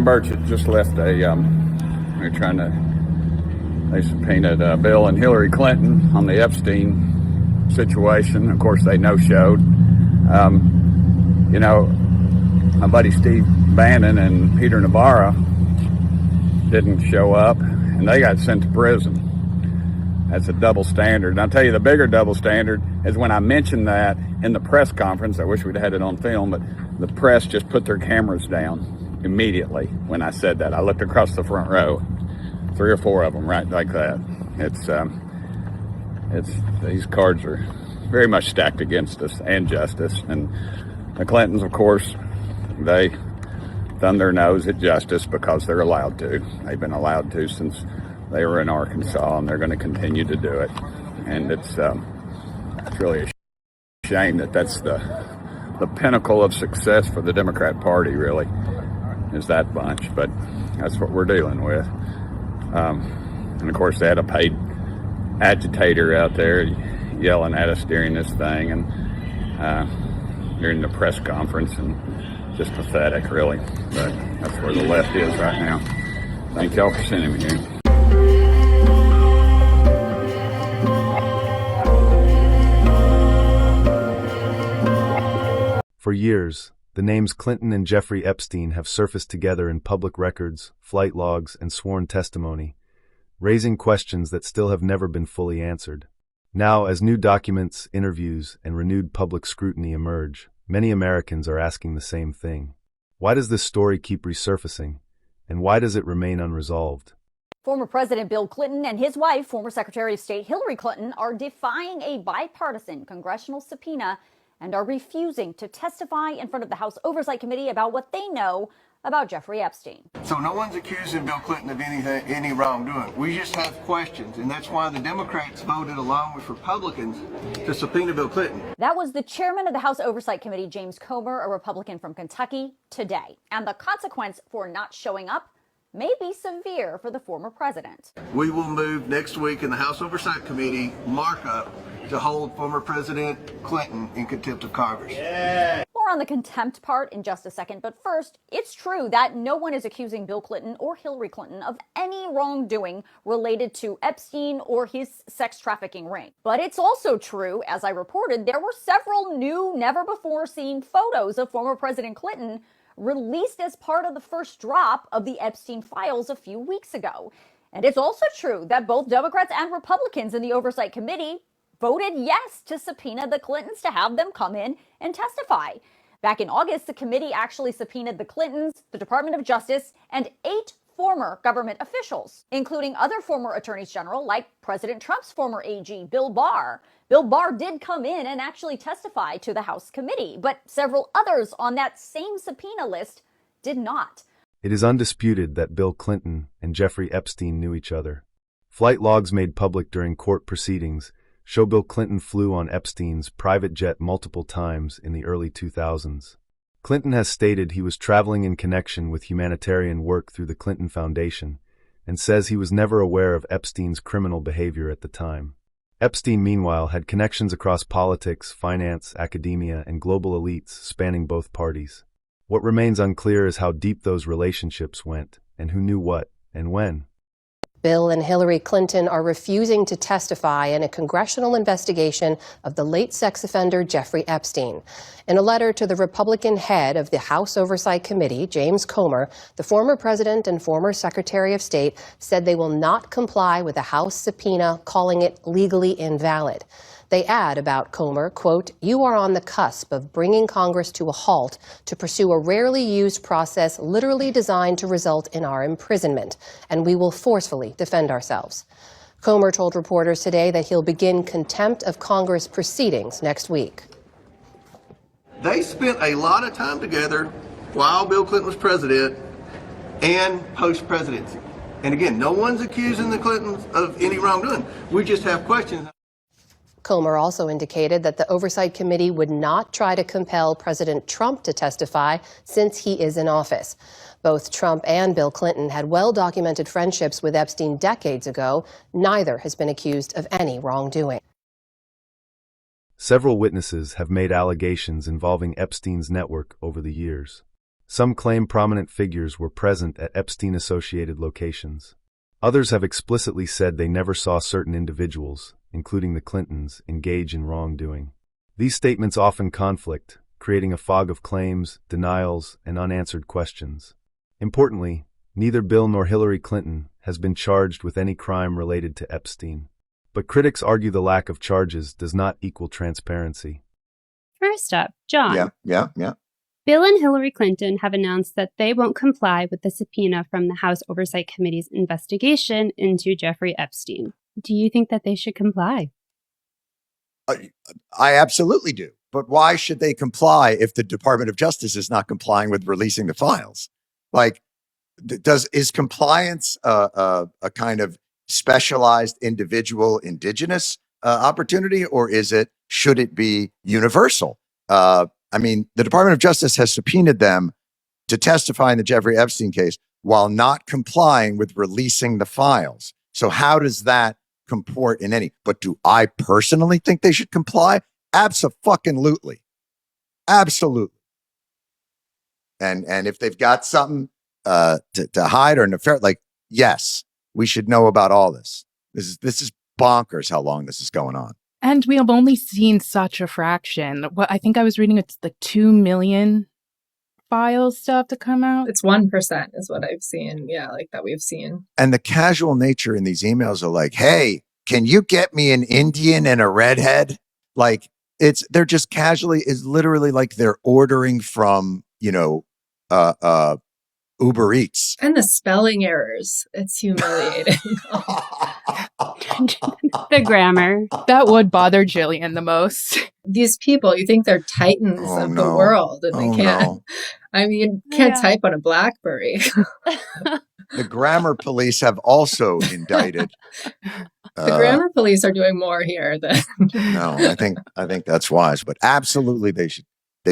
Birch had just left they subpoenaed Bill and Hillary Clinton on the Epstein situation. Of course, they no-showed. My buddy Steve Bannon and Peter Navarro didn't show up, and they got sent to prison. That's a double standard. And I'll tell you, the bigger double standard is when I mentioned that in the press conference. I wish we'd had it on film, but the press just put their cameras down immediately when I said that. I looked across the front row, 3 or 4 of them, right like that. These cards are very much stacked against us and justice. And the Clintons, of course, they thumb their nose at justice because they're allowed to. They've been allowed to since they were in Arkansas, and they're going to continue to do it. And it's really a shame that that's the pinnacle of success for the Democrat Party, really, is that bunch. But that's what we're dealing with. And of course, they had a paid agitator out there yelling at us during this thing and during the press conference, and just pathetic, really. But that's where the left is right now. Thank y'all for sending me here. For years, the names Clinton and Jeffrey Epstein have surfaced together in public records, flight logs, and sworn testimony, raising questions that still have never been fully answered. Now, as new documents, interviews, and renewed public scrutiny emerge, many Americans are asking the same thing. Why does this story keep resurfacing, and why does it remain unresolved? Former President Bill Clinton and his wife, former Secretary of State Hillary Clinton, are defying a bipartisan congressional subpoena and are refusing to testify in front of the House Oversight Committee about what they know about Jeffrey Epstein. So no one's accusing Bill Clinton of any wrongdoing. We just have questions, and that's why the Democrats voted along with Republicans to subpoena Bill Clinton. That was the chairman of the House Oversight Committee, James Comer, a Republican from Kentucky, today. And the consequence for not showing up may be severe for the former president. We will move next week in the House Oversight Committee markup to hold former President Clinton in contempt of Congress. Yeah. More on the contempt part in just a second, but first, it's true that no one is accusing Bill Clinton or Hillary Clinton of any wrongdoing related to Epstein or his sex trafficking ring. But it's also true, as I reported, there were several new, never-before-seen photos of former President Clinton released as part of the first drop of the Epstein files a few weeks ago. And it's also true that both Democrats and Republicans in the Oversight Committee voted yes to subpoena the Clintons to have them come in and testify. Back in August, the committee actually subpoenaed the Clintons, the Department of Justice, and 8 former government officials, including other former attorneys general like President Trump's former AG, Bill Barr. Bill Barr did come in and actually testify to the House committee, but several others on that same subpoena list did not. It is undisputed that Bill Clinton and Jeffrey Epstein knew each other. Flight logs made public during court proceedings show Bill Clinton flew on Epstein's private jet multiple times in the early 2000s. Clinton has stated he was traveling in connection with humanitarian work through the Clinton Foundation and says he was never aware of Epstein's criminal behavior at the time. Epstein, meanwhile, had connections across politics, finance, academia, and global elites spanning both parties. What remains unclear is how deep those relationships went, and who knew what and when. Bill and Hillary Clinton are refusing to testify in a congressional investigation of the late sex offender Jeffrey Epstein. In a letter to the Republican head of the House Oversight Committee, James Comer, the former president and former Secretary of State said they will not comply with the House subpoena, calling it legally invalid. They add about Comer, quote, "You are on the cusp of bringing Congress to a halt to pursue a rarely used process literally designed to result in our imprisonment, and we will forcefully defend ourselves." Comer told reporters today that he'll begin contempt of Congress proceedings next week. They spent a lot of time together while Bill Clinton was president and post-presidency. And again, no one's accusing the Clintons of any wrongdoing. We just have questions. Comer also indicated that the Oversight Committee would not try to compel President Trump to testify since he is in office. Both Trump and Bill Clinton had well-documented friendships with Epstein decades ago. Neither has been accused of any wrongdoing. Several witnesses have made allegations involving Epstein's network over the years. Some claim prominent figures were present at Epstein-associated locations. Others have explicitly said they never saw certain individuals, including the Clintons, engage in wrongdoing. These statements often conflict, creating a fog of claims, denials, and unanswered questions. Importantly, neither Bill nor Hillary Clinton has been charged with any crime related to Epstein. But critics argue the lack of charges does not equal transparency. First up, John. Yeah. Bill and Hillary Clinton have announced that they won't comply with the subpoena from the House Oversight Committee's investigation into Jeffrey Epstein. Do you think that they should comply? I absolutely do. But why should they comply if the Department of Justice is not complying with releasing the files? Like, is compliance a kind of specialized individual indigenous opportunity, or should it be universal? I mean, the Department of Justice has subpoenaed them to testify in the Jeffrey Epstein case while not complying with releasing the files. So how does that comport in any? But do I personally think they should comply? Abso-fucking-lutely. Absolutely. And if they've got something to hide or nefarious, like, yes, we should know about all this. This is bonkers how long this is going on. And we have only seen such a fraction. What I think I was reading, it's the 2 million files still have to come out. It's 1% is what I've seen. Yeah, like that we've seen. And the casual nature in these emails are like, hey, can you get me an Indian and a redhead? Like, they're just casually, is literally like they're ordering from, Uber Eats. And the spelling errors. It's humiliating. The grammar. That would bother Jillian the most. These people, you think they're titans of the world, and they can't. No. I mean, can't type on a BlackBerry. The grammar police have also indicted. The grammar police are doing more here than. No, I think that's wise, but absolutely they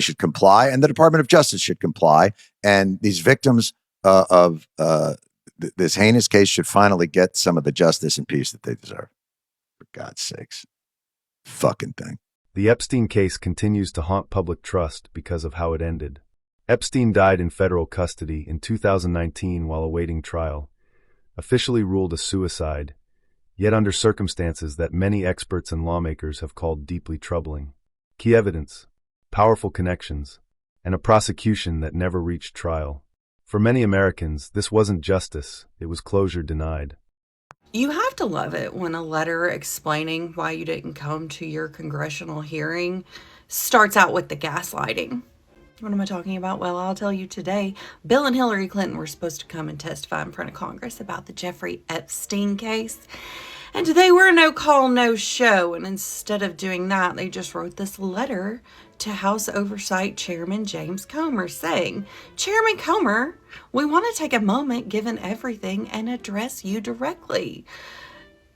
should comply, and the Department of Justice should comply, and these victims of this heinous case should finally get some of the justice and peace that they deserve. For God's sakes, fucking thing. The Epstein case continues to haunt public trust because of how it ended. Epstein died in federal custody in 2019 while awaiting trial, officially ruled a suicide, yet under circumstances that many experts and lawmakers have called deeply troubling. Key evidence, powerful connections, and a prosecution that never reached trial. For many Americans, this wasn't justice, it was closure denied. You have to love it when a letter explaining why you didn't come to your congressional hearing starts out with the gaslighting. What am I talking about? Well, I'll tell you today. Bill and Hillary Clinton were supposed to come and testify in front of Congress about the Jeffrey Epstein case. And they were no call, no show. And instead of doing that, they just wrote this letter to House Oversight Chairman James Comer saying, Chairman Comer, we want to take a moment given everything and address you directly.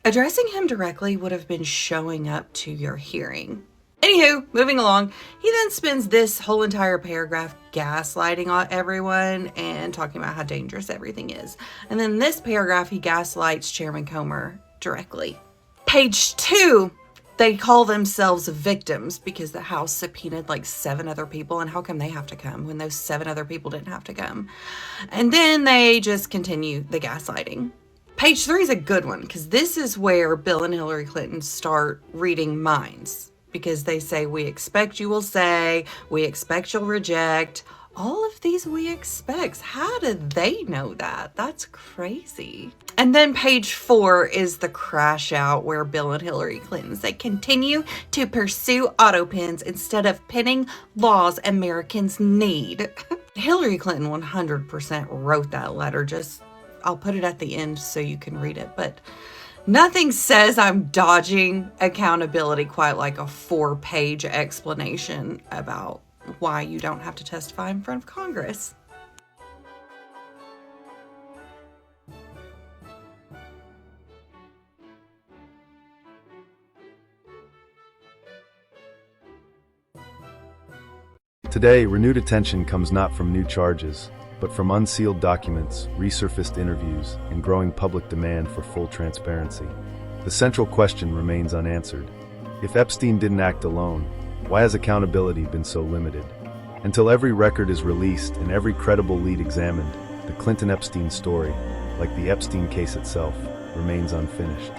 Addressing him directly would have been showing up to your hearing. Anywho, moving along, he then spends this whole entire paragraph gaslighting on everyone and talking about how dangerous everything is. And then this paragraph, he gaslights Chairman Comer directly. Page 2, they call themselves victims because the House subpoenaed like 7 other people, and how come they have to come when those 7 other people didn't have to come? And then they just continue the gaslighting. Page 3 is a good one because this is where Bill and Hillary Clinton start reading minds, because they say, we expect you will say, we expect you'll reject. All of these we expects. How did they know that? That's crazy. And then page 4 is the crash out where Bill and Hillary Clinton, they continue to pursue auto pins instead of pinning laws Americans need. Hillary Clinton 100% wrote that letter. I'll put it at the end so you can read it. But nothing says I'm dodging accountability quite like a 4-page explanation about why you don't have to testify in front of Congress. Today, renewed attention comes not from new charges, but from unsealed documents, resurfaced interviews, and growing public demand for full transparency. The central question remains unanswered. If Epstein didn't act alone, why has accountability been so limited? Until every record is released and every credible lead examined, the Clinton-Epstein story, like the Epstein case itself, remains unfinished.